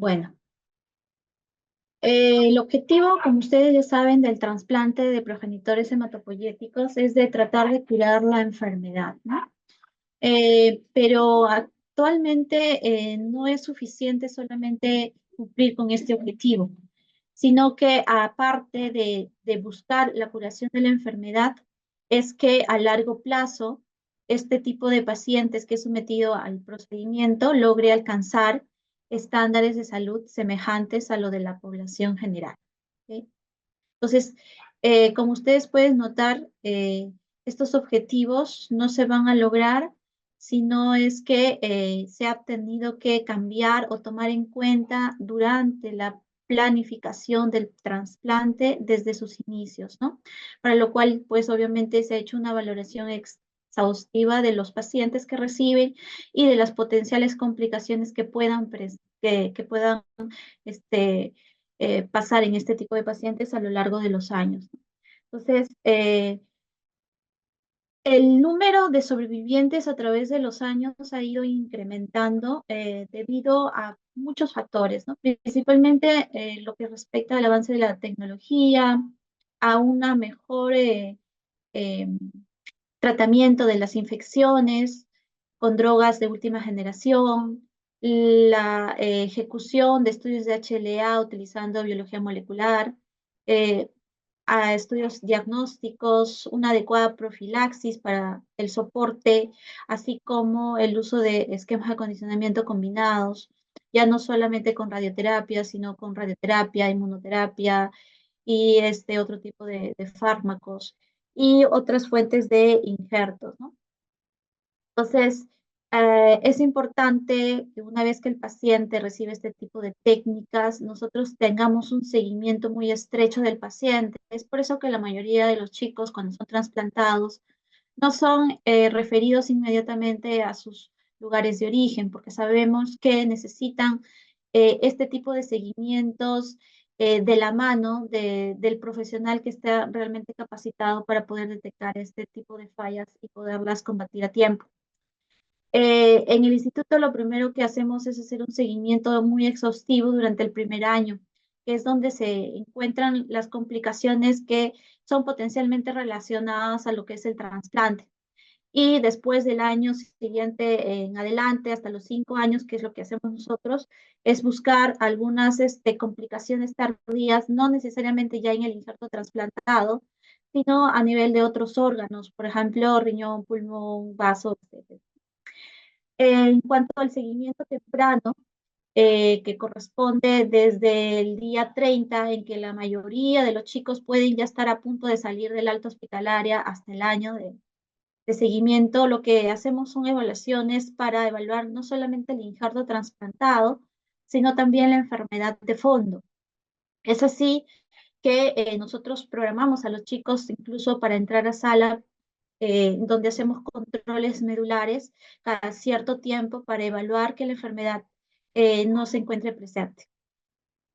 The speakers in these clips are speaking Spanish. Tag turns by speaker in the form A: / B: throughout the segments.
A: Bueno, el objetivo, como ustedes ya saben, del trasplante de progenitores hematopoyéticos es de tratar de curar la enfermedad, ¿no? Pero actualmente no es suficiente solamente cumplir con este objetivo, sino que aparte de buscar la curación de la enfermedad, es que a largo plazo este tipo de pacientes que es sometido al procedimiento logre alcanzar estándares de salud semejantes a lo de la población general. ¿Ok? Entonces, como ustedes pueden notar, estos objetivos no se van a lograr si no es que se ha tenido que cambiar o tomar en cuenta durante la planificación del trasplante desde sus inicios, ¿no? Para lo cual, pues obviamente se ha hecho una valoración exhaustiva de los pacientes que reciben y de las potenciales complicaciones que puedan este, pasar en este tipo de pacientes a lo largo de los años. Entonces, el número de sobrevivientes a través de los años ha ido incrementando debido a muchos factores, ¿no? Principalmente lo que respecta al avance de la tecnología, a una mejor eh, tratamiento de las infecciones con drogas de última generación, la ejecución de estudios de HLA utilizando biología molecular, eh, a estudios diagnósticos, una adecuada profilaxis para el soporte, así como el uso de esquemas de acondicionamiento combinados, ya no solamente con radioterapia, sino con radioterapia, inmunoterapia y este otro tipo de fármacos y otras fuentes de injertos, ¿no? Entonces, es importante que una vez que el paciente recibe este tipo de técnicas, nosotros tengamos un seguimiento muy estrecho del paciente. Es por eso que la mayoría de los chicos, cuando son trasplantados, no son referidos inmediatamente a sus lugares de origen, porque sabemos que necesitan este tipo de seguimientos de la mano del profesional que está realmente capacitado para poder detectar este tipo de fallas y poderlas combatir a tiempo. En el instituto lo primero que hacemos es hacer un seguimiento muy exhaustivo durante el primer año, que es donde se encuentran las complicaciones que son potencialmente relacionadas a lo que es el trasplante. Y después del año siguiente en adelante, hasta los 5 años, que es lo que hacemos nosotros, es buscar algunas complicaciones tardías, no necesariamente ya en el injerto trasplantado, sino a nivel de otros órganos, por ejemplo, riñón, pulmón, vaso, etc. En cuanto al seguimiento temprano, que corresponde desde el día 30, en que la mayoría de los chicos pueden ya estar a punto de salir del alta hospitalaria hasta el año de seguimiento, lo que hacemos son evaluaciones para evaluar no solamente el injerto trasplantado, sino también la enfermedad de fondo. Es así que nosotros programamos a los chicos incluso para entrar a sala donde hacemos controles medulares cada cierto tiempo para evaluar que la enfermedad no se encuentre presente.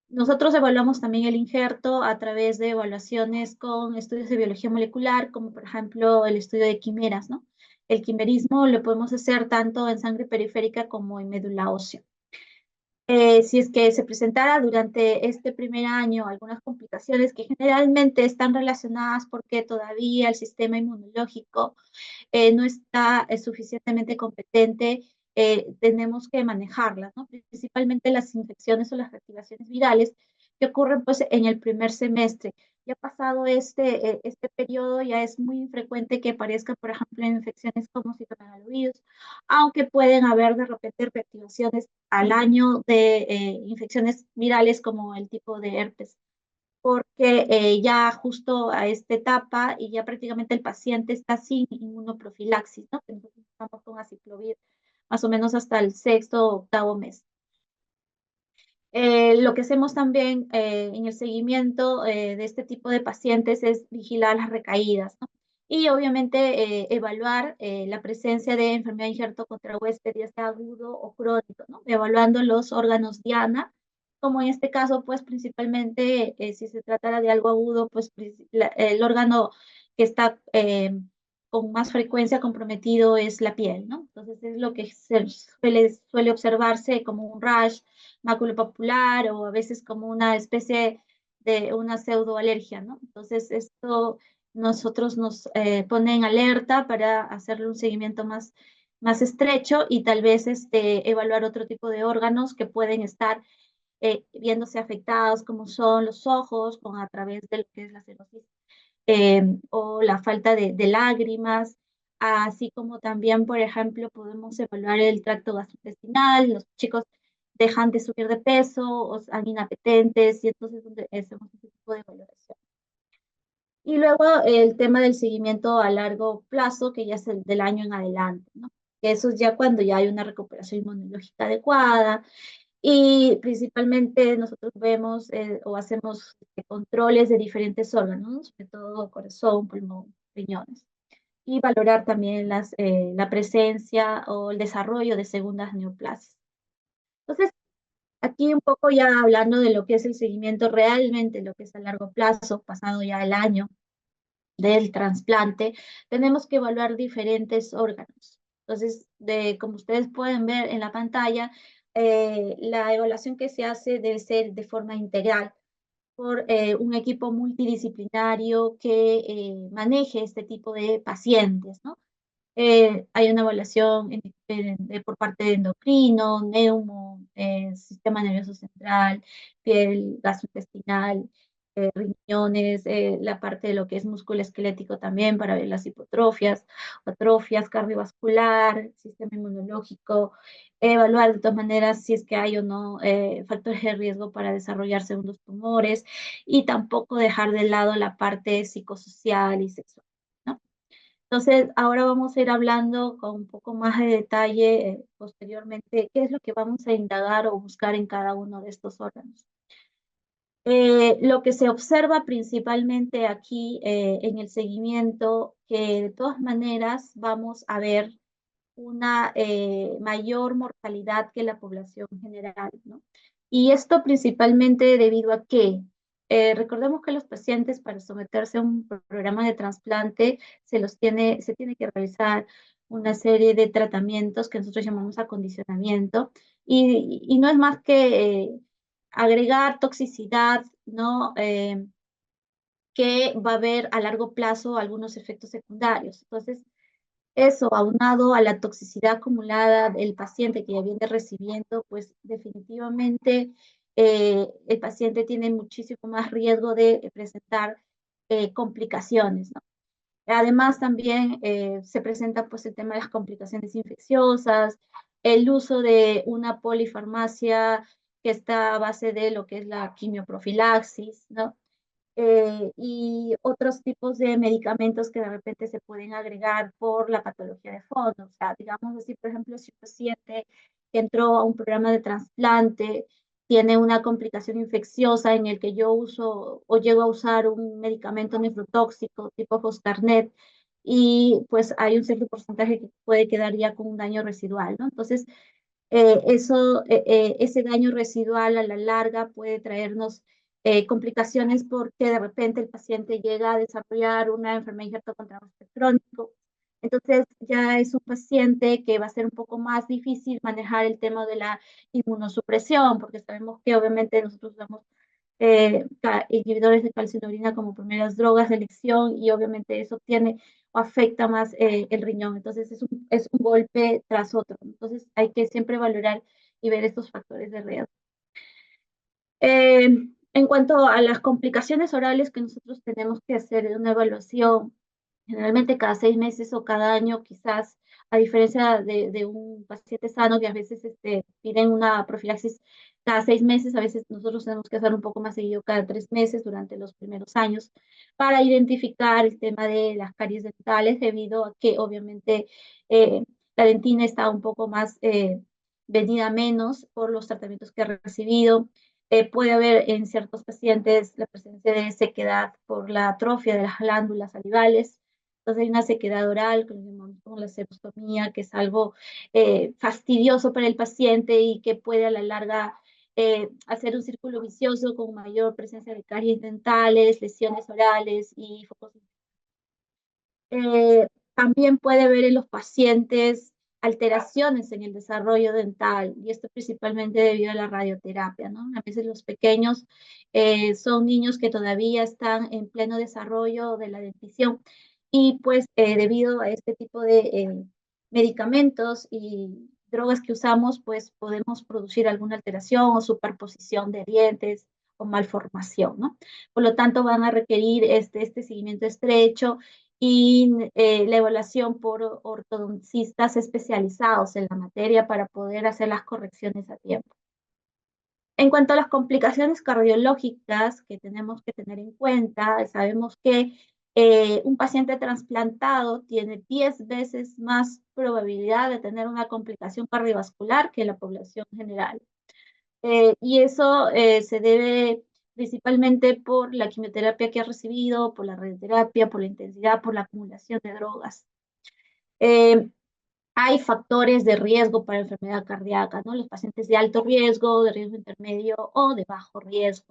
A: Nosotros evaluamos también el injerto a través de evaluaciones con estudios de biología molecular, como por ejemplo el estudio de quimeras, ¿no? El quimerismo lo podemos hacer tanto en sangre periférica como en médula ósea. Si es que se presentara durante este primer año algunas complicaciones que generalmente están relacionadas porque todavía el sistema inmunológico no está suficientemente competente, tenemos que manejarlas, ¿no? Principalmente las infecciones o las reactivaciones virales que ocurren pues en el primer semestre. Ya pasado este periodo, ya es muy infrecuente que aparezca, por ejemplo, en infecciones como citomegalovirus, aunque pueden haber de repente reactivaciones al año de infecciones virales como el tipo de herpes porque ya justo a esta etapa y ya prácticamente el paciente está sin inmunoprofilaxis, ¿no? Que nosotros estamos con aciclovir más o menos hasta el sexto o octavo mes. Lo que hacemos también en el seguimiento de este tipo de pacientes es vigilar las recaídas, ¿no? Y obviamente evaluar la presencia de enfermedad de injerto contra huésped, ya sea agudo o crónico, ¿no? Evaluando los órganos diana, como en este caso, pues principalmente si se tratara de algo agudo, pues el órgano que está con más frecuencia comprometido es la piel, ¿no? Entonces es lo que suele observarse como un rash maculopapular o a veces como una especie de una pseudoalergia, ¿no? Entonces esto nosotros nos pone en alerta para hacerle un seguimiento más estrecho y tal vez evaluar otro tipo de órganos que pueden estar viéndose afectados, como son los ojos, con a través de lo que es la cirrosis o la falta de lágrimas, así como también, por ejemplo, podemos evaluar el tracto gastrointestinal, los chicos dejan de subir de peso o están inapetentes y entonces hacemos ese tipo de valoración. Y luego el tema del seguimiento a largo plazo, que ya es el del año en adelante, ¿no? Que eso es ya cuando ya hay una recuperación inmunológica adecuada, y principalmente nosotros vemos o hacemos controles de diferentes órganos, sobre todo corazón, pulmón, riñones. Y valorar también la presencia o el desarrollo de segundas neoplasias. Entonces, aquí un poco ya hablando de lo que es el seguimiento realmente, lo que es a largo plazo, pasado ya el año del trasplante, tenemos que evaluar diferentes órganos. Entonces, como ustedes pueden ver en la pantalla, la evaluación que se hace debe ser de forma integral por un equipo multidisciplinario que maneje este tipo de pacientes, ¿no? Hay una evaluación por parte de endocrino, neumo, sistema nervioso central, piel, gastrointestinal, riñones, la parte de lo que es músculo esquelético también para ver las hipotrofias, atrofias cardiovascular, sistema inmunológico, evaluar de todas maneras si es que hay o no factores de riesgo para desarrollar segundos tumores y tampoco dejar de lado la parte psicosocial y sexual, ¿no? Entonces, ahora vamos a ir hablando con un poco más de detalle posteriormente qué es lo que vamos a indagar o buscar en cada uno de estos órganos. Lo que se observa principalmente aquí en el seguimiento, que de todas maneras vamos a ver una mayor mortalidad que la población general, ¿no? Y esto principalmente debido a que recordemos que los pacientes para someterse a un programa de trasplante se tiene que realizar una serie de tratamientos que nosotros llamamos acondicionamiento y no es más que agregar toxicidad, ¿no? Que va a haber a largo plazo algunos efectos secundarios. Entonces, eso, aunado a la toxicidad acumulada del paciente que ya viene recibiendo, pues definitivamente el paciente tiene muchísimo más riesgo de presentar complicaciones, ¿no? Además, también se presenta pues el tema de las complicaciones infecciosas, el uso de una polifarmacia que está a base de lo que es la quimioprofilaxis, ¿no? Y otros tipos de medicamentos que de repente se pueden agregar por la patología de fondo. O sea, digamos así, por ejemplo, si un paciente que entró a un programa de trasplante tiene una complicación infecciosa en el que yo uso o llego a usar un medicamento nefrotóxico tipo Foscarnet y pues hay un cierto porcentaje que puede quedar ya con un daño residual, ¿no? Entonces, ese daño residual a la larga puede traernos complicaciones porque de repente el paciente llega a desarrollar una enfermedad infarto-contracture crónico. Entonces ya es un paciente que va a ser un poco más difícil manejar el tema de la inmunosupresión, porque sabemos que obviamente nosotros usamos inhibidores de calcio en orina como primeras drogas de elección y obviamente eso tiene o afecta más el riñón. Entonces es un golpe tras otro. Entonces hay que siempre valorar y ver estos factores de riesgo. En cuanto a las complicaciones orales que nosotros tenemos que hacer una evaluación, generalmente cada 6 meses o cada año quizás, a diferencia de un paciente sano que a veces piden una profilaxis cada 6 meses, a veces nosotros tenemos que hacer un poco más seguido cada 3 meses durante los primeros años para identificar el tema de las caries dentales debido a que obviamente eh, la dentina está un poco más venida menos por los tratamientos que ha recibido. Puede haber en ciertos pacientes la presencia de sequedad por la atrofia de las glándulas salivales. Entonces hay una sequedad oral, que lo llamamos como la serostomía, que es algo fastidioso para el paciente y que puede a la larga hacer un círculo vicioso con mayor presencia de caries dentales, lesiones orales y focos. También puede ver en los pacientes alteraciones en el desarrollo dental, y esto principalmente debido a la radioterapia, ¿no? A veces los pequeños son niños que todavía están en pleno desarrollo de la dentición, y pues debido a este tipo de medicamentos y drogas que usamos, pues podemos producir alguna alteración o superposición de dientes o malformación, ¿no? Por lo tanto, van a requerir este seguimiento estrecho y la evaluación por ortodoncistas especializados en la materia para poder hacer las correcciones a tiempo. En cuanto a las complicaciones cardiológicas que tenemos que tener en cuenta, sabemos que un paciente trasplantado tiene 10 veces más probabilidad de tener una complicación cardiovascular que la población general. Y eso se debe principalmente por la quimioterapia que ha recibido, por la radioterapia, por la intensidad, por la acumulación de drogas. Eh, Hay factores de riesgo para enfermedad cardíaca, ¿no? Los pacientes de alto riesgo, de riesgo intermedio o de bajo riesgo.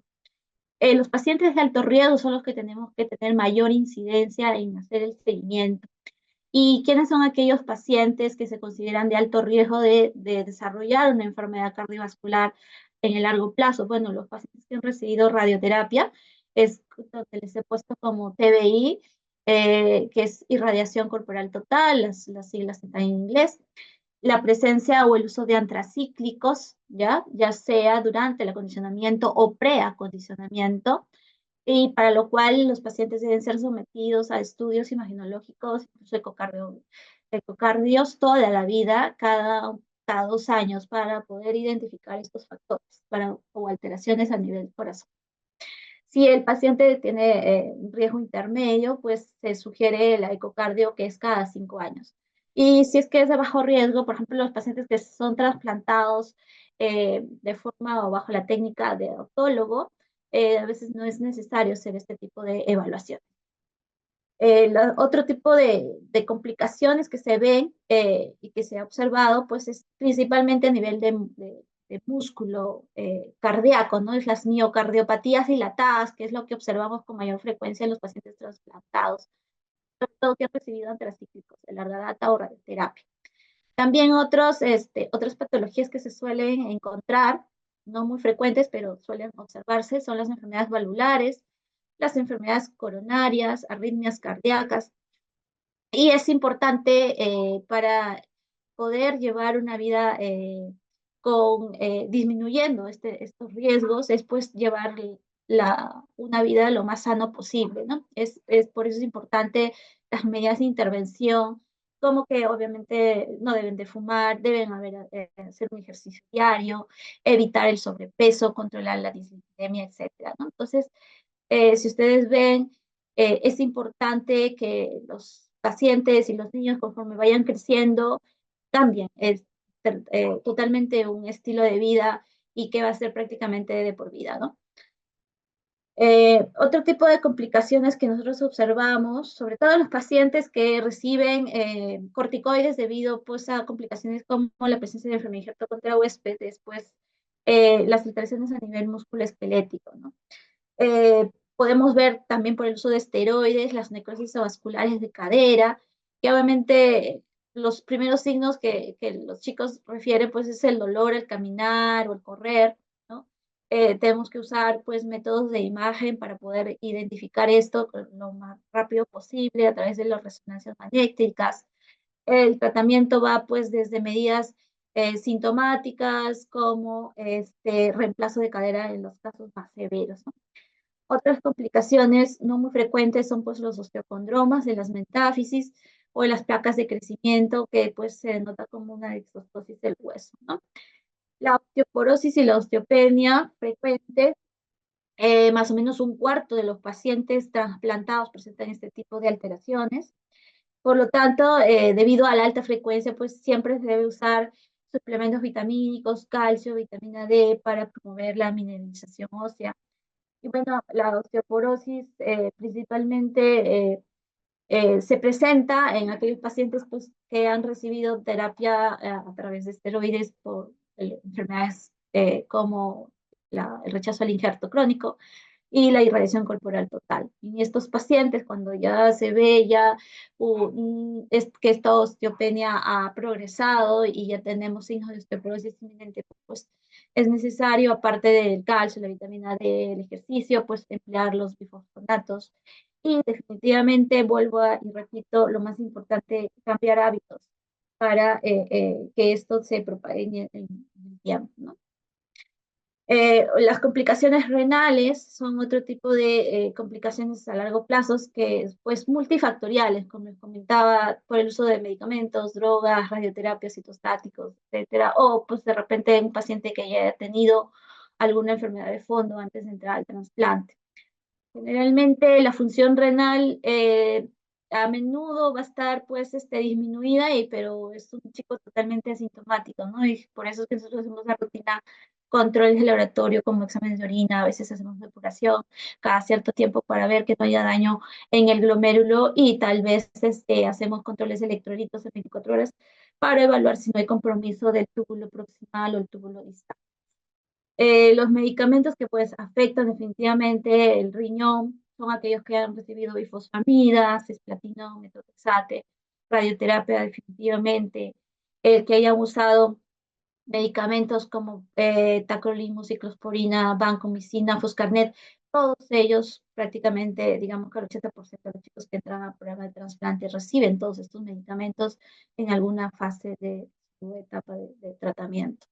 A: Los pacientes de alto riesgo son los que tenemos que tener mayor incidencia en hacer el seguimiento. ¿Y quiénes son aquellos pacientes que se consideran de alto riesgo de desarrollar una enfermedad cardiovascular en el largo plazo? Bueno, los pacientes que han recibido radioterapia, es lo que les he puesto como TBI, que es irradiación corporal total, las siglas están en inglés, la presencia o el uso de antracíclicos, ya sea durante el acondicionamiento o preacondicionamiento, y para lo cual los pacientes deben ser sometidos a estudios imaginológicos, incluso ecocardios toda la vida, cada 2 años, para poder identificar estos factores o alteraciones a nivel del corazón. Si el paciente tiene un riesgo intermedio, pues se sugiere la ecocardio, que es cada 5 años. Y si es que es de bajo riesgo, por ejemplo, los pacientes que son trasplantados de forma o bajo la técnica de autólogo, a veces no es necesario hacer este tipo de evaluación. Otro tipo de complicaciones que se ven y que se ha observado, pues es principalmente a nivel de músculo cardíaco, ¿no? Es las miocardiopatías dilatadas, que es lo que observamos con mayor frecuencia en los pacientes trasplantados, sobre todo que han recibido antracíclicos, de larga data o radioterapia. También otras patologías que se suelen encontrar, no muy frecuentes, pero suelen observarse, son las enfermedades valvulares, las enfermedades coronarias, arritmias cardíacas. Y es importante para poder llevar una vida disminuyendo estos riesgos, es pues llevar una vida lo más sano posible, ¿no? Por eso es importante las medidas de intervención, como que obviamente no deben de fumar, deben hacer un ejercicio diario, evitar el sobrepeso, controlar la dislipidemia, etcétera, ¿no? Entonces, si ustedes ven, es importante que los pacientes y los niños, conforme vayan creciendo, cambien. Es totalmente un estilo de vida y que va a ser prácticamente de por vida, ¿no? Otro tipo de complicaciones que nosotros observamos, sobre todo en los pacientes que reciben corticoides debido pues, a complicaciones como la presencia de enfermedad injerto contra huésped, después las alteraciones a nivel musculoesquelético, ¿no? Podemos ver también por el uso de esteroides, las necrosis vasculares de cadera, que obviamente los primeros signos que los chicos refieren pues es el dolor al caminar o al correr, ¿no? Tenemos que usar pues métodos de imagen para poder identificar esto lo más rápido posible a través de las resonancias magnéticas. El tratamiento va pues desde medidas sintomáticas como reemplazo de cadera en los casos más severos, ¿no? Otras complicaciones no muy frecuentes son pues los osteocondromas de las metáfisis o de las placas de crecimiento que pues se denota como una exostosis del hueso, ¿no? La osteoporosis y la osteopenia frecuente, más o menos un cuarto de los pacientes trasplantados presentan este tipo de alteraciones. Por lo tanto, debido a la alta frecuencia, pues siempre se debe usar suplementos vitamínicos, calcio, vitamina D para promover la mineralización ósea. Y bueno, la osteoporosis principalmente se presenta en aquellos pacientes pues, que han recibido terapia a través de esteroides por enfermedades como el rechazo al injerto crónico. y la irradiación corporal total. En estos pacientes, cuando ya se ve ya es que esta osteopenia ha progresado y ya tenemos signos de osteoporosis inminente, pues es necesario, aparte del calcio, la vitamina D, el ejercicio, pues emplear los bifosfonatos. Y definitivamente y repito, lo más importante, cambiar hábitos para que esto se propague en el tiempo, ¿no? Las complicaciones renales son otro tipo de complicaciones a largo plazo que pues multifactoriales, como les comentaba, por el uso de medicamentos, drogas, radioterapias, citostáticos, etcétera, o pues de repente un paciente que haya tenido alguna enfermedad de fondo antes de entrar al trasplante. Generalmente la función renal a menudo va a estar pues disminuida, pero es un chico totalmente asintomático, ¿no? Y por eso es que nosotros hacemos la rutina controles de laboratorio como exámenes de orina, a veces hacemos depuración cada cierto tiempo para ver que no haya daño en el glomérulo y tal vez hacemos controles electrolitos en 24 horas para evaluar si no hay compromiso del túbulo proximal o el túbulo distal. Los medicamentos que pues afectan definitivamente el riñón son aquellos que han recibido bifosfamida, cisplatina, metotrexate, radioterapia definitivamente, el que hayan usado medicamentos como tacrolimus, ciclosporina, vancomicina, foscarnet, todos ellos prácticamente, digamos que el 80% de los chicos que entran al programa de trasplante reciben todos estos medicamentos en alguna fase de su etapa de tratamiento.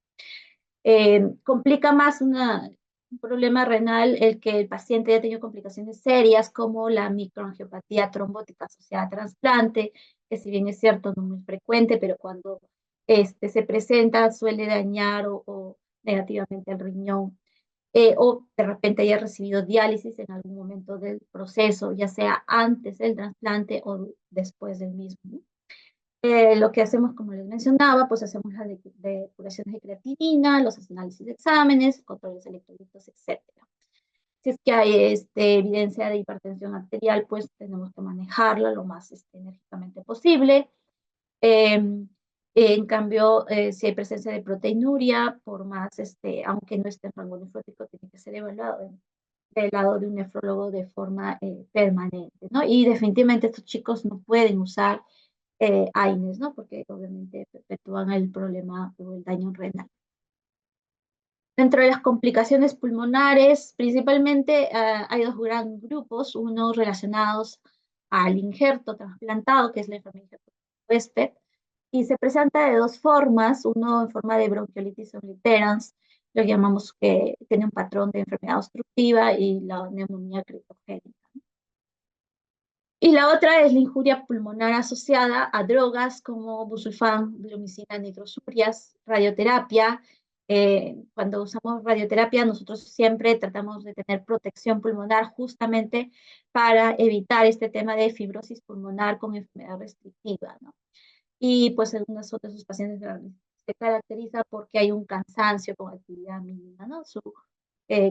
A: Complica más un problema renal el que el paciente haya tenido complicaciones serias como la microangiopatía trombótica asociada a trasplante, que si bien es cierto no es muy frecuente, pero cuando se presenta suele dañar o negativamente el riñón. O de repente haya recibido diálisis en algún momento del proceso, ya sea antes del trasplante o después del mismo, ¿no? Lo que hacemos, como les mencionaba, pues hacemos las depuraciones de creatinina, los análisis de exámenes, controles electrolitos, etcétera. Si es que hay evidencia de hipertensión arterial, pues tenemos que manejarla lo más enérgicamente posible. En cambio, si hay presencia de proteinuria, por más, aunque no esté en rango nefrótico, tiene que ser evaluado del lado de un nefrólogo de forma permanente, ¿no? Y definitivamente estos chicos no pueden usar AINES, ¿no? Porque obviamente perpetúan el problema o el daño renal. Dentro de las complicaciones pulmonares, principalmente hay dos gran grupos, unos relacionados al injerto trasplantado, que es la enfermedad huésped, y se presenta de dos formas, uno en forma de bronquiolitis obliterans, lo llamamos que tiene un patrón de enfermedad obstructiva, y la neumonía criptogénica. Y la otra es la injuria pulmonar asociada a drogas como busulfán, bromicina, nitrosurias, radioterapia. Cuando usamos radioterapia, nosotros siempre tratamos de tener protección pulmonar justamente para evitar este tema de fibrosis pulmonar con enfermedad restrictiva, ¿no? Y pues en unos otros sus pacientes se caracteriza porque hay un cansancio con actividad mínima, ¿no? Su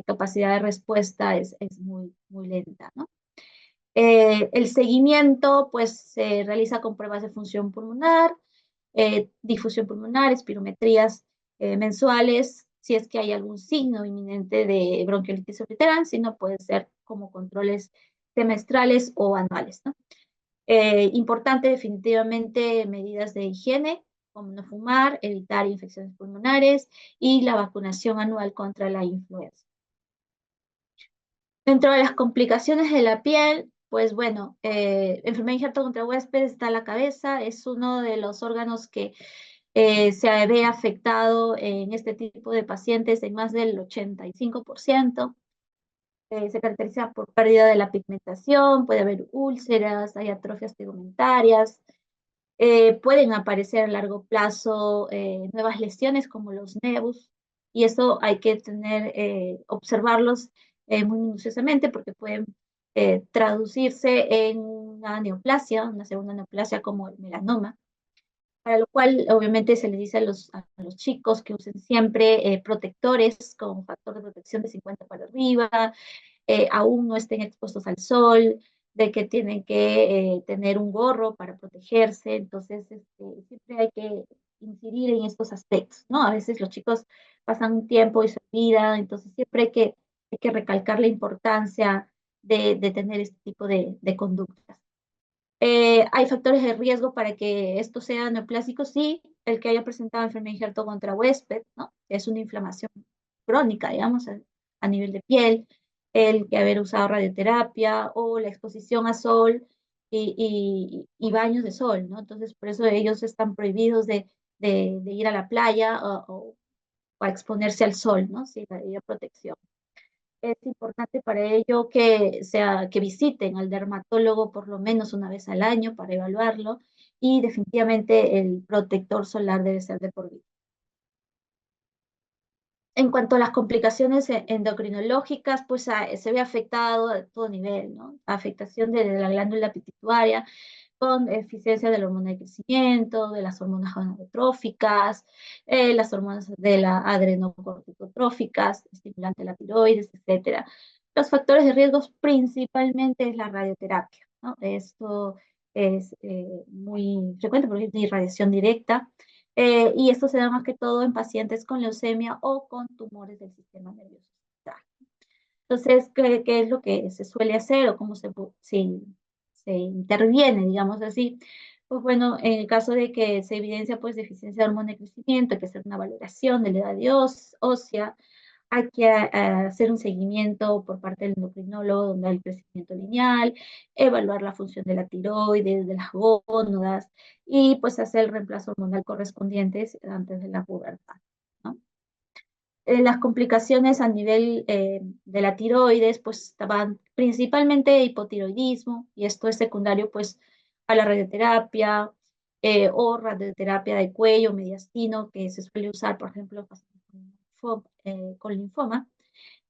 A: capacidad de respuesta es muy, muy lenta, ¿no? El seguimiento pues se realiza con pruebas de función pulmonar, difusión pulmonar, espirometrías mensuales, si es que hay algún signo inminente de bronquiolitis obliterans, si no puede ser como controles semestrales o anuales, ¿no? Importante definitivamente medidas de higiene, como no fumar, evitar infecciones pulmonares y la vacunación anual contra la influenza. Dentro de las complicaciones de la piel, pues bueno, enfermedad injerto contra huésped está la cabeza, es uno de los órganos que se ve afectado en este tipo de pacientes en más del 85%. Se caracteriza por pérdida de la pigmentación, puede haber úlceras, hay atrofias tegumentarias, pueden aparecer a largo plazo nuevas lesiones como los nevus, y eso hay que observarlos muy minuciosamente porque pueden traducirse en una neoplasia, una segunda neoplasia como el melanoma, para lo cual obviamente se les dice a los chicos que usen siempre protectores con factor de protección de 50 para arriba, aún no estén expuestos al sol, de que tienen que tener un gorro para protegerse, entonces siempre hay que incidir en estos aspectos, ¿no? A veces los chicos pasan un tiempo y se olvidan, entonces siempre hay que hay que recalcar la importancia de tener este tipo de conductas. ¿Hay factores de riesgo para que esto sea neoplásico? Sí, el que haya presentado enfermedad injerto contra huésped, ¿no? Es una inflamación crónica, digamos, a nivel de piel, el que haber usado radioterapia o la exposición a sol y baños de sol, ¿no? Entonces, por eso ellos están prohibidos de ir a la playa o a exponerse al sol, ¿no? Sin la debida protección. Es importante para ello que visiten al dermatólogo por lo menos una vez al año para evaluarlo y definitivamente el protector solar debe ser de por vida. En cuanto a las complicaciones endocrinológicas, pues se ve afectado a todo nivel, ¿no? Afectación de la glándula pituitaria, con eficiencia de la hormona de crecimiento, de las hormonas gonadotróficas, las hormonas de la adrenocorticotróficas, estimulante de la tiroides, etcétera. Los factores de riesgo principalmente es la radioterapia, ¿no? Esto es muy frecuente porque es de irradiación directa y esto se da más que todo en pacientes con leucemia o con tumores del sistema nervioso central. Entonces, ¿qué es lo que se suele hacer o cómo se interviene, digamos así? Pues bueno, en el caso de que se evidencia pues deficiencia de hormona de crecimiento, hay que hacer una valoración de la edad de ósea, hay que hacer un seguimiento por parte del endocrinólogo donde hay crecimiento lineal, evaluar la función de la tiroides, de las gónadas y pues hacer el reemplazo hormonal correspondiente antes de la pubertad, ¿no? Las complicaciones a nivel de la tiroides, pues van principalmente hipotiroidismo, y esto es secundario pues a la radioterapia o radioterapia de cuello, mediastino, que se suele usar, por ejemplo, con linfoma.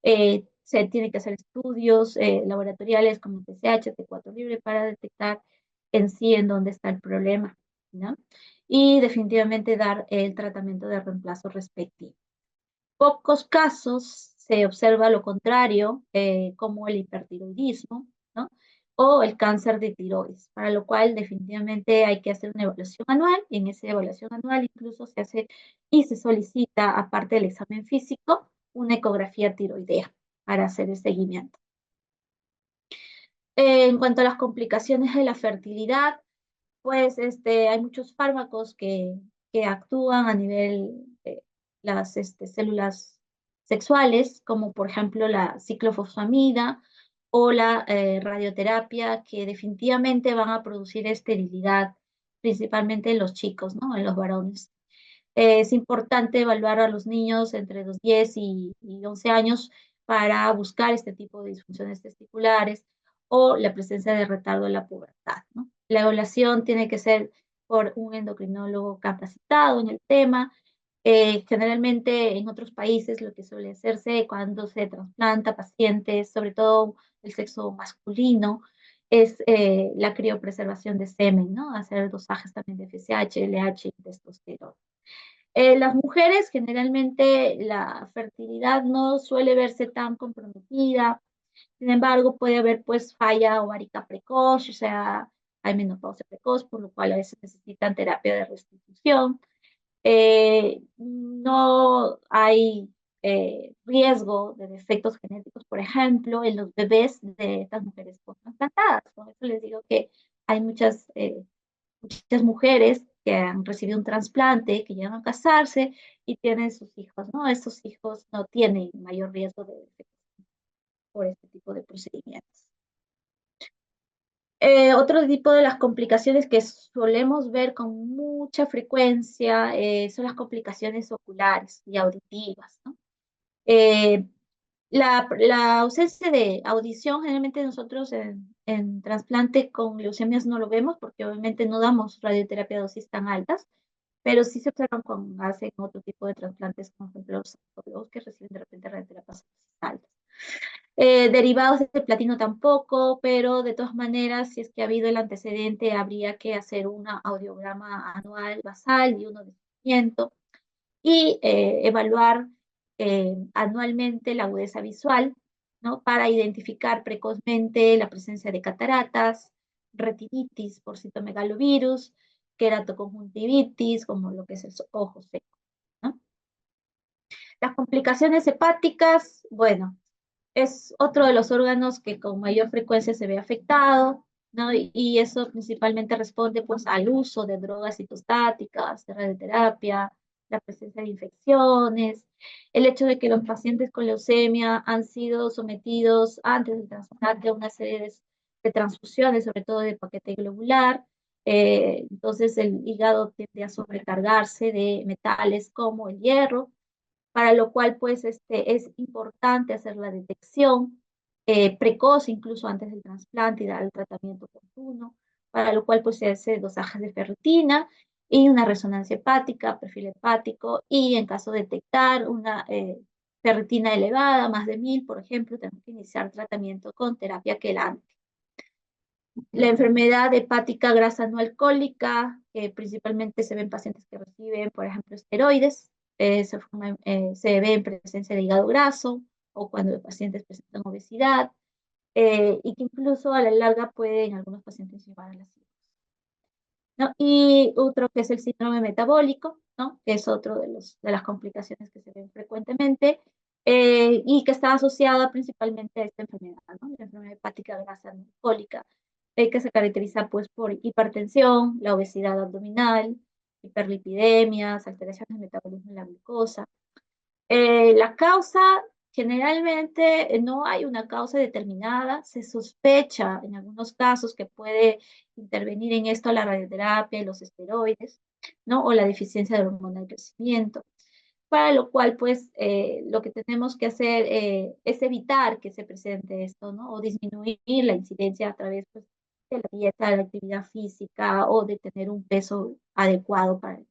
A: Se tiene que hacer estudios laboratoriales como TSH, T4 libre para detectar en sí en dónde está el problema, ¿no? Y definitivamente dar el tratamiento de reemplazo respectivo. Pocos casos se observa lo contrario, como el hipertiroidismo, ¿no? O el cáncer de tiroides, para lo cual definitivamente hay que hacer una evaluación anual, y en esa evaluación anual incluso se hace y se solicita, aparte del examen físico, una ecografía tiroidea para hacer el seguimiento. En cuanto a las complicaciones de la fertilidad, pues hay muchos fármacos que actúan a nivel de las células sexuales, como por ejemplo la ciclofosfamida o la radioterapia, que definitivamente van a producir esterilidad, principalmente en los chicos, ¿no? En los varones. Es importante evaluar a los niños entre los 10 y 11 años para buscar este tipo de disfunciones testiculares o la presencia de retardo en la pubertad, ¿no? La evaluación tiene que ser por un endocrinólogo capacitado en el tema. Generalmente en otros países lo que suele hacerse cuando se trasplanta pacientes, sobre todo el sexo masculino, es la criopreservación de semen, ¿no? Hacer dosajes también de FSH, LH y testosterona. Las mujeres generalmente la fertilidad no suele verse tan comprometida, sin embargo puede haber pues falla ovárica precoz, o sea, hay menopausia precoz, por lo cual a veces necesitan terapia de restitución. No hay riesgo de defectos genéticos, por ejemplo, en los bebés de estas mujeres transplantadas. Por eso les digo que hay muchas mujeres que han recibido un trasplante, que llegan a casarse y tienen sus hijos, ¿no? Estos hijos no tienen mayor riesgo de defectos por este tipo de procedimientos. Otro tipo de las complicaciones que solemos ver con mucha frecuencia son las complicaciones oculares y auditivas, ¿no? Eh, la ausencia de audición, generalmente nosotros en trasplante con leucemias no lo vemos porque obviamente no damos radioterapia a dosis tan altas, pero sí se observan cuando hacen otro tipo de trasplantes, como por ejemplo los oncólogos que reciben de repente radioterapias a dosis altas. Derivados de platino tampoco, pero de todas maneras, si es que ha habido el antecedente, habría que hacer una audiograma anual basal y uno de seguimiento y evaluar anualmente la agudeza visual, ¿no? Para identificar precozmente la presencia de cataratas, retinitis por citomegalovirus, queratoconjuntivitis, como lo que es el ojo seco, ¿no? Las complicaciones hepáticas, bueno, Es otro de los órganos que con mayor frecuencia se ve afectado, ¿no? Y eso principalmente responde pues al uso de drogas citostáticas, de radioterapia, la presencia de infecciones, el hecho de que los pacientes con leucemia han sido sometidos antes del trasplante a una serie de transfusiones, sobre todo de paquete globular. Entonces el hígado tiende a sobrecargarse de metales como el hierro, para lo cual pues es importante hacer la detección precoz, incluso antes del trasplante, y dar el tratamiento oportuno, para lo cual pues se hace dosajes de ferritina y una resonancia hepática, perfil hepático, y en caso de detectar una ferritina elevada, más de 1000, por ejemplo, tenemos que iniciar tratamiento con terapia quelante. La enfermedad hepática grasa no alcohólica, que principalmente se ve en pacientes que reciben, por ejemplo, esteroides, se ve en presencia de hígado graso o cuando los pacientes presentan obesidad, y que incluso a la larga puede en algunos pacientes llevar a la cirrosis, ¿no? Y otro que es el síndrome metabólico, ¿no? Que es otro de las complicaciones que se ven frecuentemente, y que está asociada principalmente a esta enfermedad, ¿no? La enfermedad hepática grasa no alcohólica, que se caracteriza pues por hipertensión, la obesidad abdominal, hiperlipidemias, alteraciones del metabolismo de la glucosa. La causa, generalmente no hay una causa determinada, se sospecha en algunos casos que puede intervenir en esto la radioterapia y los esteroides, ¿no? O la deficiencia de hormona del crecimiento, para lo cual pues lo que tenemos que hacer es evitar que se presente esto, ¿no? O disminuir la incidencia a través pues, de la dieta, de la actividad física o de tener un peso adecuado para el.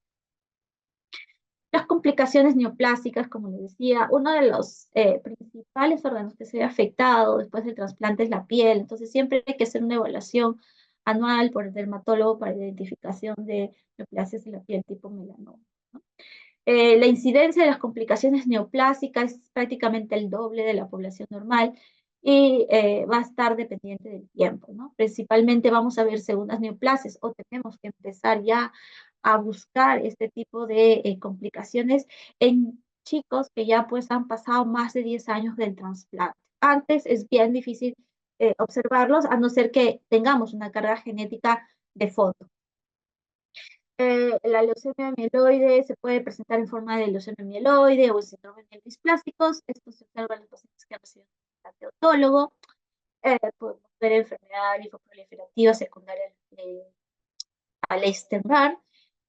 A: Las complicaciones neoplásicas, como les decía, uno de los principales órganos que se ve afectado después del trasplante es la piel, entonces siempre hay que hacer una evaluación anual por el dermatólogo para identificación de neoplasias de la piel tipo melanoma, ¿no? La incidencia de las complicaciones neoplásicas es prácticamente el doble de la población normal y va a estar dependiente del tiempo, ¿no? Principalmente vamos a ver segundas neoplasias o tenemos que empezar ya a buscar este tipo de complicaciones en chicos que ya pues han pasado más de 10 años del trasplante. Antes es bien difícil observarlos a no ser que tengamos una carga genética de fondo. La leucemia mieloide se puede presentar en forma de leucemia mieloide o síndrome mielodisplásticos. Esto se observa en los pacientes que reciben un autólogo. Podemos ver enfermedad linfoproliferativa secundaria al Eisenberg.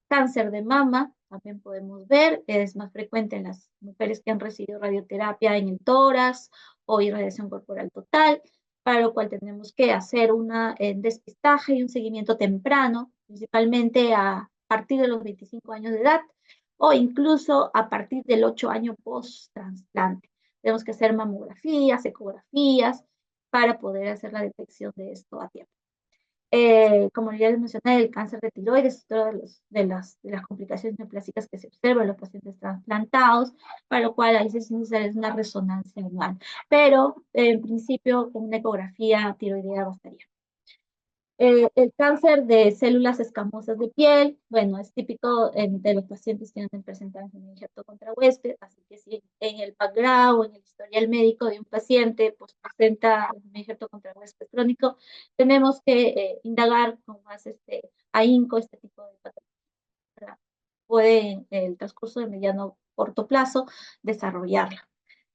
A: Cáncer de mama, también podemos ver, es más frecuente en las mujeres que han recibido radioterapia en el tórax o irradiación corporal total, para lo cual tenemos que hacer un despistaje y un seguimiento temprano, principalmente a partir de los 25 años de edad o incluso a partir del 8 años post-trasplante. Tenemos que hacer mamografías, ecografías, para poder hacer la detección de esto a tiempo. Como ya les mencioné, el cáncer de tiroides es otra de las complicaciones neoplásicas que se observan en los pacientes trasplantados, para lo cual ahí se necesita una resonancia anual. Pero en principio, con una ecografía tiroidea bastaría. El cáncer de células escamosas de piel, bueno, es típico de los pacientes que han presentado un injerto contra huésped, así que si en el background o en el historial médico de un paciente pues, presenta un injerto contra huésped crónico, tenemos que indagar con más ahínco este tipo de patología. Puede en el transcurso de mediano corto plazo desarrollarla.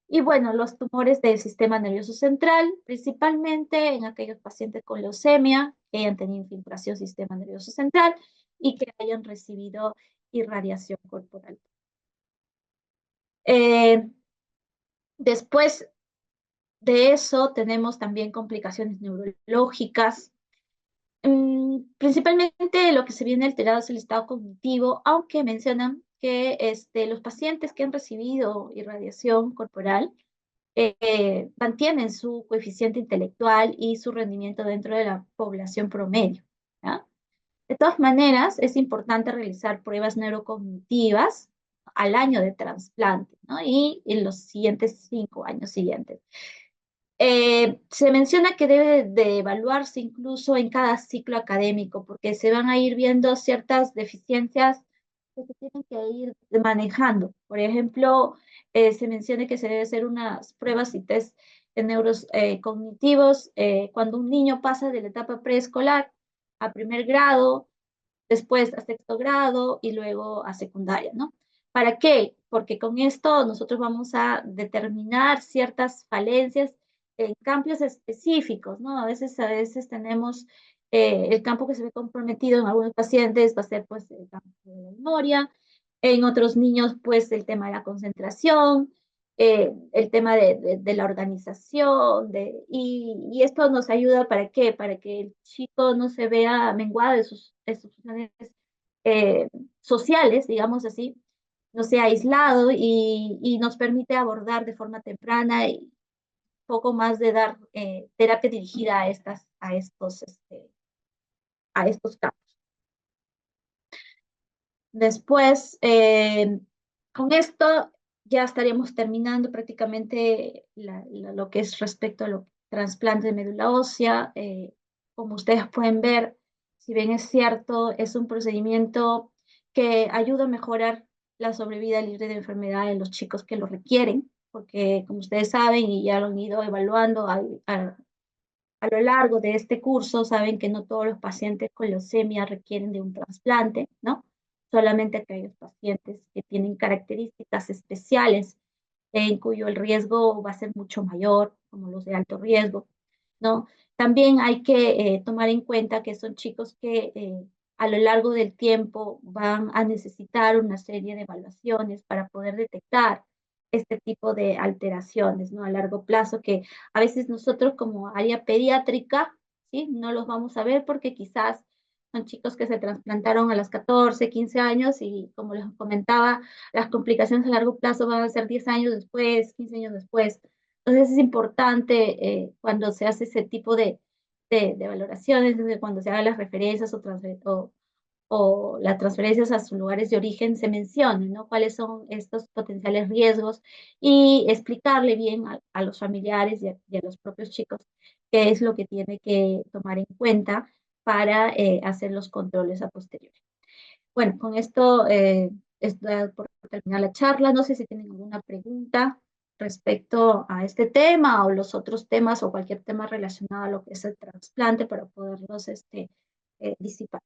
A: Y bueno, los tumores del sistema nervioso central, principalmente en aquellos pacientes con leucemia que hayan tenido infiltración del sistema nervioso central y que hayan recibido irradiación corporal. Eh, Después de eso tenemos también complicaciones neurológicas. Principalmente lo que se viene alterado es el estado cognitivo, aunque mencionan que los pacientes que han recibido irradiación corporal mantienen su coeficiente intelectual y su rendimiento dentro de la población promedio, ¿ya? De todas maneras, es importante realizar pruebas neurocognitivas al año de trasplante, ¿no? Y en los siguientes 5 años siguientes. Se menciona que debe de evaluarse incluso en cada ciclo académico, porque se van a ir viendo ciertas deficiencias que se tienen que ir manejando. Por ejemplo, se menciona que se debe hacer unas pruebas y test cognitivos, cuando un niño pasa de la etapa preescolar a primer grado, después a sexto grado y luego a secundaria, ¿no? ¿Para qué? Porque con esto nosotros vamos a determinar ciertas falencias en campos específicos, ¿no? A veces tenemos el campo que se ve comprometido en algunos pacientes va a ser pues el campo de la memoria, en otros niños pues el tema de la concentración, el tema de la organización, y esto nos ayuda ¿para qué? Para que el chico no se vea menguado de sus funciones eh, sociales, digamos así, no sea aislado y nos permite abordar de forma temprana y poco más de dar terapia dirigida a estos campos. Después, con esto ya estaríamos terminando prácticamente lo que es respecto a los trasplantes de médula ósea. Como ustedes pueden ver, si bien es cierto, es un procedimiento que ayuda a mejorar la sobrevida libre de enfermedad en los chicos que lo requieren, porque como ustedes saben y ya lo han ido evaluando a lo largo de este curso, saben que no todos los pacientes con leucemia requieren de un trasplante, ¿no? Solamente aquellos pacientes que tienen características especiales en cuyo el riesgo va a ser mucho mayor, como los de alto riesgo, ¿no? También hay que tomar en cuenta que son chicos que a lo largo del tiempo van a necesitar una serie de evaluaciones para poder detectar este tipo de alteraciones, ¿no? A largo plazo, que a veces nosotros como área pediátrica, ¿sí? No los vamos a ver porque quizás son chicos que se trasplantaron a los 14, 15 años y como les comentaba, las complicaciones a largo plazo van a ser 10 años después, 15 años después. Entonces es importante cuando se hace ese tipo de valoraciones, cuando se hagan las referencias o las transferencias a sus lugares de origen se mencionen, ¿no? Cuáles son estos potenciales riesgos y explicarle bien a los familiares y a los propios chicos qué es lo que tiene que tomar en cuenta para hacer los controles a posteriori. Bueno, con esto estoy por terminar la charla. No sé si tienen alguna pregunta respecto a este tema o los otros temas o cualquier tema relacionado a lo que es el trasplante para poderlos disipar.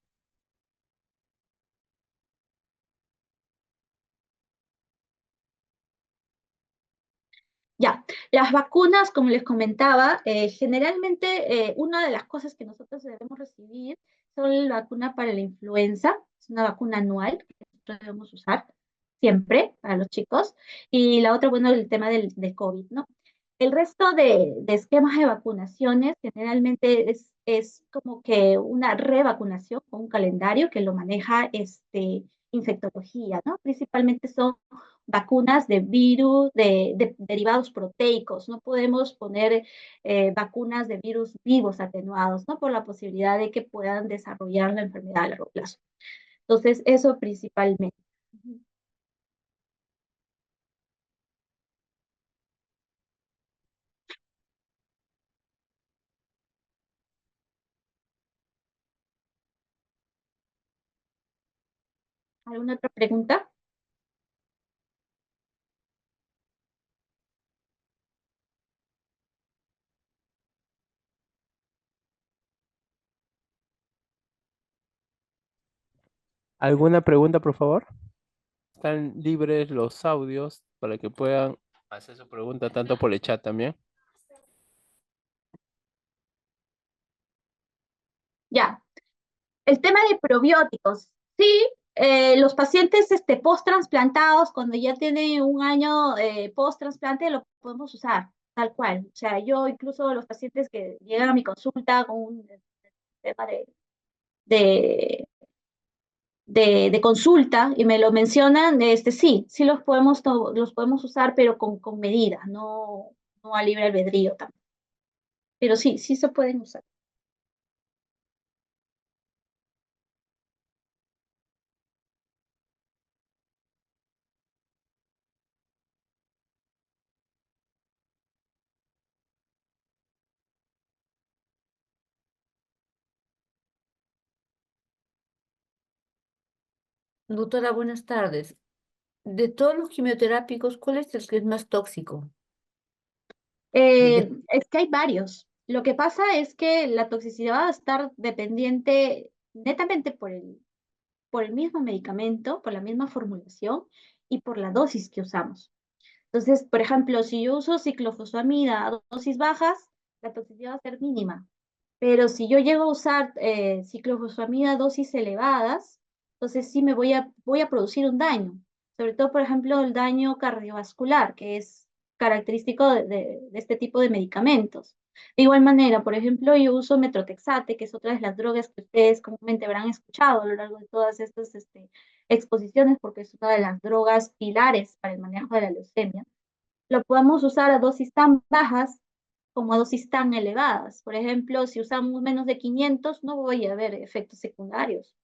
A: Ya, las vacunas, como les comentaba, generalmente una de las cosas que nosotros debemos recibir son la vacuna para la influenza, es una vacuna anual que nosotros debemos usar siempre para los chicos, y la otra, bueno, el tema de COVID, ¿no? El resto de esquemas de vacunaciones generalmente es como que una revacunación con un calendario que lo maneja infectología, ¿no? Principalmente son vacunas de virus, de derivados proteicos. No podemos poner vacunas de virus vivos atenuados, ¿no? Por la posibilidad de que puedan desarrollar la enfermedad a largo plazo. Entonces, eso principalmente. ¿Alguna otra pregunta?
B: ¿Alguna pregunta, por favor? Están libres los audios para que puedan hacer su pregunta tanto por el chat también.
A: Ya. El tema de probióticos. Sí, los pacientes post-transplantados, cuando ya tienen un año post-trasplante, lo podemos usar, tal cual. O sea, yo incluso los pacientes que llegan a mi consulta con un tema de, de consulta y me lo mencionan, sí los podemos usar, pero con medidas, no a libre albedrío también. Pero sí, sí se pueden usar.
C: Doctora, buenas tardes. De todos los quimioterápicos, ¿cuál es el que es más tóxico?
A: Es que hay varios. Lo que pasa es que la toxicidad va a estar dependiente netamente por el mismo medicamento, por la misma formulación y por la dosis que usamos. Entonces, por ejemplo, si yo uso ciclofosfamida a dosis bajas, la toxicidad va a ser mínima. Pero si yo llego a usar ciclofosfamida a dosis elevadas, entonces sí voy a producir un daño. Sobre todo, por ejemplo, el daño cardiovascular, que es característico de este tipo de medicamentos. De igual manera, por ejemplo, yo uso metrotexate, que es otra de las drogas que ustedes comúnmente habrán escuchado a lo largo de todas estas exposiciones, porque es una de las drogas pilares para el manejo de la leucemia. Lo podemos usar a dosis tan bajas como a dosis tan elevadas. Por ejemplo, si usamos menos de 500, no voy a ver efectos secundarios,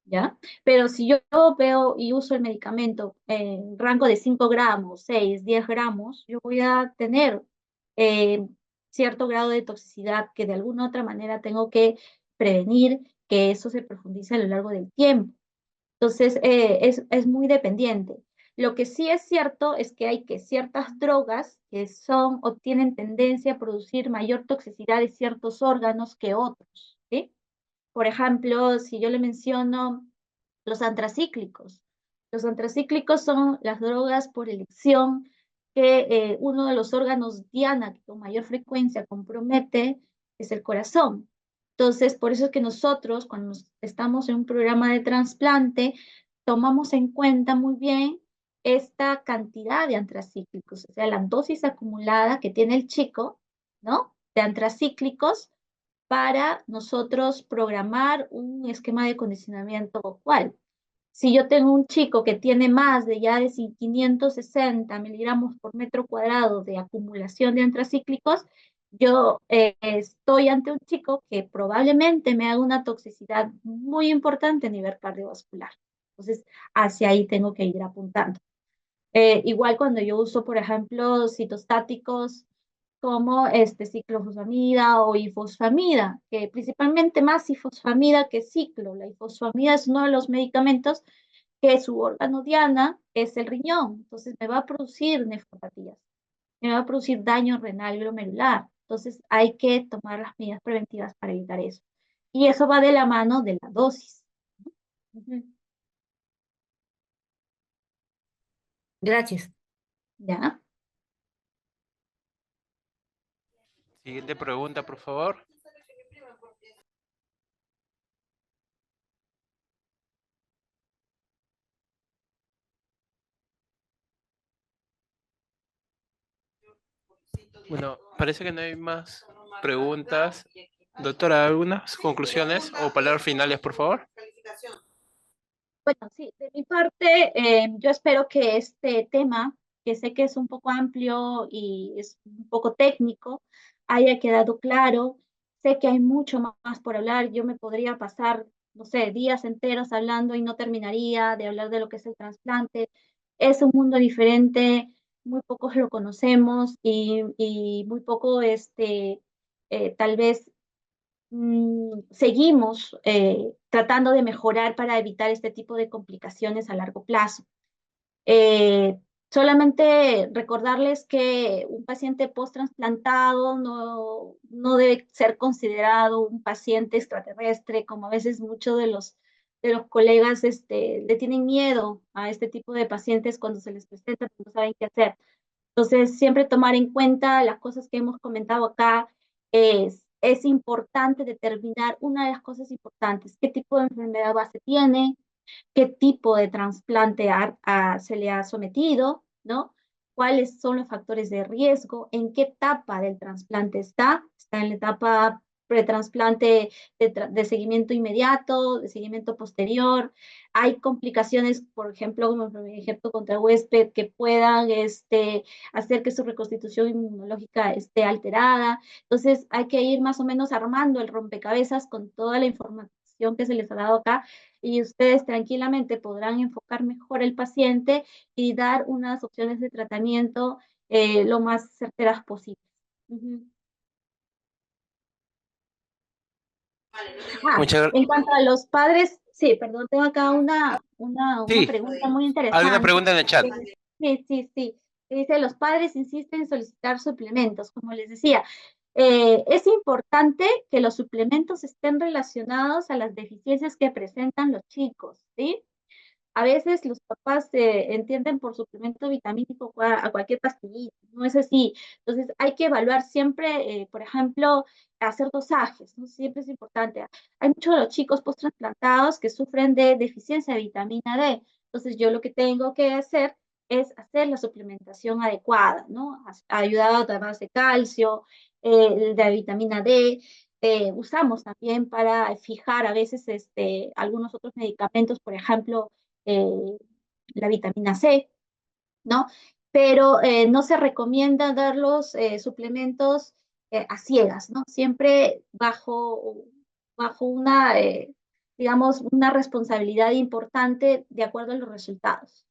A: ¿ya? Pero si yo veo y uso el medicamento en rango de 5 gramos, 6, 10 gramos, yo voy a tener eh, cierto grado de toxicidad que de alguna u otra manera tengo que prevenir que eso se profundice a lo largo del tiempo. Entonces, es muy dependiente. Lo que sí es cierto es que hay que ciertas drogas que son o tienen tendencia a producir mayor toxicidad de ciertos órganos que otros, ¿sí? Por ejemplo, si yo le menciono los antracíclicos. Los antracíclicos son las drogas por elección que uno de los órganos diana que con mayor frecuencia compromete es el corazón. Entonces, por eso es que nosotros, cuando estamos en un programa de trasplante, tomamos en cuenta muy bien esta cantidad de antracíclicos, o sea, la dosis acumulada que tiene el chico, ¿no? De antracíclicos para nosotros programar un esquema de condicionamiento cual. Si yo tengo un chico que tiene más de ya de 560 miligramos por metro cuadrado de acumulación de antracíclicos, yo estoy ante un chico que probablemente me haga una toxicidad muy importante a nivel cardiovascular. Entonces, hacia ahí tengo que ir apuntando. Igual cuando yo uso, por ejemplo, citostáticos como ciclofosfamida o ifosfamida, que principalmente más ifosfamida que ciclo. La ifosfamida es uno de los medicamentos que su órgano diana es el riñón, entonces me va a producir nefropatías, me va a producir daño renal glomerular. Entonces hay que tomar las medidas preventivas para evitar eso. Y eso va de la mano de la dosis. Ujú.
C: Gracias.
A: ¿Ya?
B: Siguiente pregunta, por favor. Bueno, parece que no hay más preguntas. Doctora, ¿algunas conclusiones o palabras finales, por favor?
A: Bueno, sí, de mi parte, yo espero que este tema, que sé que es un poco amplio y es un poco técnico, haya quedado claro. Sé que hay mucho más por hablar. Yo me podría pasar, no sé, días enteros hablando y no terminaría de hablar de lo que es el trasplante. Es un mundo diferente, muy pocos lo conocemos y muy poco, tal vez seguimos tratando de mejorar para evitar este tipo de complicaciones a largo plazo. Eh, Solamente recordarles que un paciente post-trasplantado no debe ser considerado un paciente extraterrestre, como a veces muchos de los colegas le tienen miedo a este tipo de pacientes cuando se les presenta, no saben qué hacer. Entonces, siempre tomar en cuenta las cosas que hemos comentado acá. Es importante determinar una de las cosas importantes, qué tipo de enfermedad base tiene, qué tipo de trasplante se le ha sometido, ¿no? ¿Cuáles son los factores de riesgo? ¿En qué etapa del trasplante está? ¿Está en la etapa pretrasplante de seguimiento inmediato, de seguimiento posterior? Hay complicaciones, por ejemplo, como el ejemplo contra huésped, que puedan hacer que su reconstitución inmunológica esté alterada. Entonces, hay que ir más o menos armando el rompecabezas con toda la información que se les ha dado acá y ustedes tranquilamente podrán enfocar mejor el paciente y dar unas opciones de tratamiento lo más certeras posibles. Ujú.
B: Muchas
A: En cuanto a los padres, sí, perdón, tengo acá una
B: Sí,
A: pregunta muy
B: ¿alguna
A: interesante.
B: pregunta en el chat?
A: Sí, sí, sí. Dice, los padres insisten en solicitar suplementos, como les decía. Es importante que los suplementos estén relacionados a las deficiencias que presentan los chicos, ¿sí? A veces los papás entienden por suplemento vitamínico a cualquier pastillita, no es así. Entonces hay que evaluar siempre, por ejemplo, hacer dosajes, ¿no? Siempre es importante. Hay muchos de los chicos post-transplantados que sufren de deficiencia de vitamina D. Entonces yo lo que tengo que hacer es hacer la suplementación adecuada, ¿no? Ayudado además de calcio, de vitamina D. Usamos también para fijar a veces algunos otros medicamentos, por ejemplo, eh, la vitamina C, ¿no? Pero no se recomienda dar los suplementos a ciegas, ¿no? Siempre bajo una, digamos, una responsabilidad importante de acuerdo a los resultados.